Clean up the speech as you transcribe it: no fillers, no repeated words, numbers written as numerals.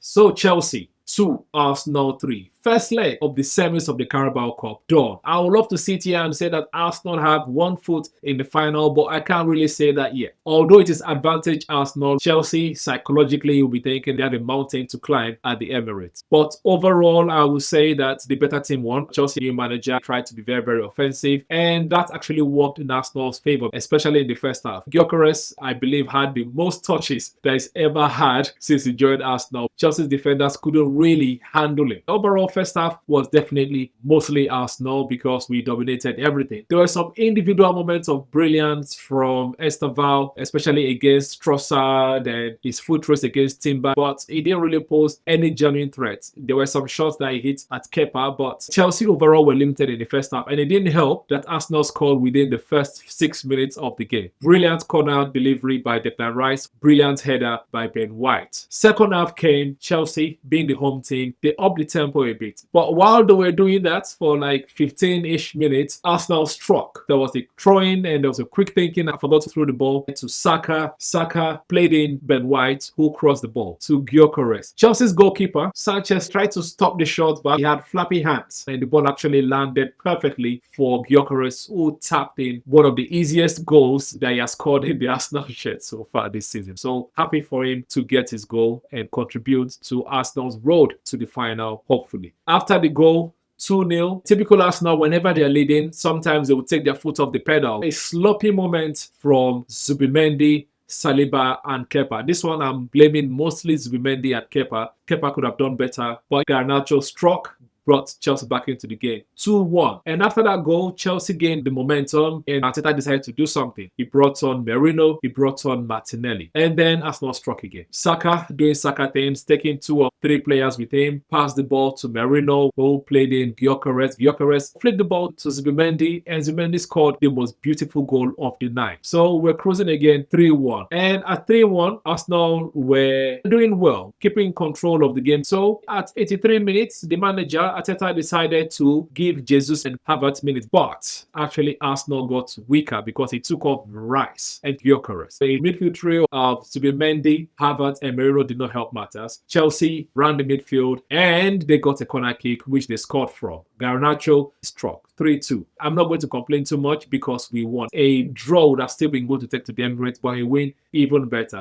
So Chelsea 2, Arsenal 3. First leg of the semis of the Carabao Cup done. I would love to sit here and say that Arsenal have one foot in the final, but I can't really say that yet. Although it is advantage Arsenal, Chelsea psychologically will be thinking they have a mountain to climb at the Emirates. But overall, I will say that the better team won. Chelsea new manager tried to be very, very offensive, and that actually worked in Arsenal's favor, especially in the first half. Gyokeres, I believe, had the most touches that he's ever had since he joined Arsenal. Chelsea's defenders couldn't really handle him. Overall, first half was definitely mostly Arsenal because we dominated everything. There were some individual moments of brilliance from Esteval, especially against Trossard and his foot race against Timber, but he didn't really pose any genuine threats. There were some shots that he hit at Kepa, but Chelsea overall were limited in the first half, and it didn't help that Arsenal scored within the first 6 minutes of the game. Brilliant corner delivery by Declan Rice, brilliant header by Ben White. Second half came, Chelsea being the home team, they upped the tempo a bit. But while they were doing that for like 15-ish minutes, Arsenal struck. There was a throw-in and there was a quick thinking. I forgot to throw the ball to Saka. Saka played in Ben White, who crossed the ball to Gyokeres. Chelsea's goalkeeper, Sanchez, tried to stop the shot, but he had flappy hands and the ball actually landed perfectly for Gyokeres, who tapped in one of the easiest goals that he has scored in the Arsenal shirt so far this season. So happy for him to get his goal and contribute to Arsenal's road to the final, hopefully. After the goal, 2-0. Typical Arsenal, whenever they're leading, sometimes they will take their foot off the pedal. A sloppy moment from Zubimendi, Saliba and Kepa. This one I'm blaming mostly Zubimendi and Kepa. Kepa could have done better, but Garnacho struck, brought Chelsea back into the game. 2-1. And after that goal, Chelsea gained the momentum and Arteta decided to do something. He brought on Merino, he brought on Martinelli. And then Arsenal struck again. Saka doing Saka things, taking 2 or 3 players with him, passed the ball to Merino, who played in Gyokeres. Gyokeres flicked the ball to Zubimendi, and Zubimendi scored the most beautiful goal of the night. So we're cruising again, 3-1. And at 3-1, Arsenal were doing well, keeping control of the game. So at 83 minutes, the manager, Arteta, decided to give Jesus and Havertz minutes, but actually Arsenal got weaker because he took off Rice and Gyokeres. The midfield trio of Zubimendi, Havertz and Merino did not help matters. Chelsea ran the midfield and they got a corner kick which they scored from. Garnacho struck 3-2. I'm not going to complain too much because we won. A draw would have still been good to take to the Emirates, but a win even better.